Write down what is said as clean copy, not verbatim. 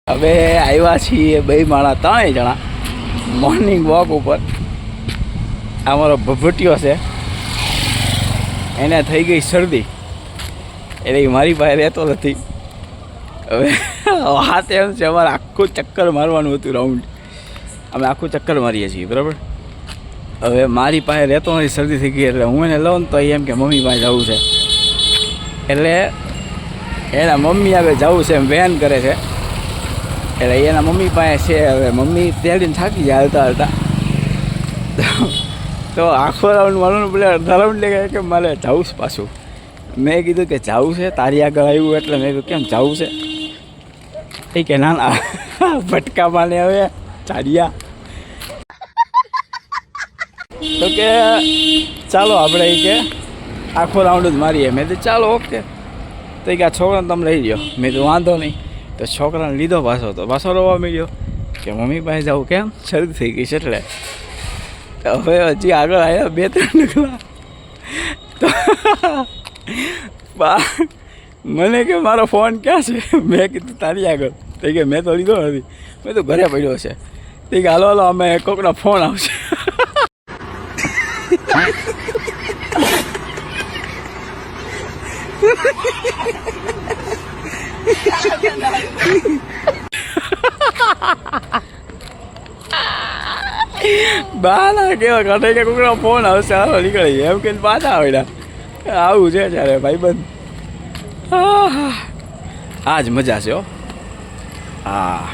હવે આવ્યા છીએ બે માણા ત્રણેય જણા મોર્નિંગ વોક ઉપર. અમારો ભભૂટિયો છે, એને થઈ ગઈ શરદી એટલે મારી પાસે રહેતો નથી. હવે વાત એમ છે, અમારે આખું ચક્કર મારવાનું હતું રાઉન્ડ. અમે આખું ચક્કર મારીએ છીએ, બરાબર. હવે મારી પાસે રહેતો નથી, શરદી થઈ ગઈ એટલે હું એને લઉં ને તો એમ કે મમ્મી પાસે જવું છે, એટલે એના મમ્મી આગળ જવું છે એમ વેન કરે છે. એટલે એના મમ્મી પાસે છે. હવે મમ્મી તેડીને થાકી જાય હાલતા હાલતા, તો આખો રાઉન્ડ મારવાનું બોલે અડધા રાઉન્ડ લે કે મારે જવું છે પાછું. મેં કીધું કે જવું છે, તારી આગળ આવ્યું એટલે મેં કીધું કેમ જવું છે? એ કે ના ના ભટકા માને હવે ચાલ્યા. તો કે ચાલો આપણે એ કે આખો રાઉન્ડ જ મારીએ. મેં કીધું ચાલો ઓકે. તો એ કે આ છોકરાને તમે લઈ લો. મેં તો વાંધો નહીં. તો છોકરાને લીધો પાછો, તો પાછો રોવા મળ્યો કે મમ્મી પાસે જાઉં, કેમ શરદી થઈ ગઈ છે એટલે. હવે હજી આગળ આવ્યા 2-3 ડગલા તો બા મને કે મારો ફોન ક્યાં છે? મેં કીધું તારી આગળ. તો કે મેં તો લીધો નથી. મેં તો ઘરે પડ્યો છે. તે કે હાલો હાલો અમે કોકનો ફોન આવશે. બાના કેવા ઘટે કે કોકનો ફોન આવશે, હાલો નીકળી એમ કે પાછા આવે. આવું છે ત્યારે ભાઈબંધ. આ જ મજા છે હો. હા.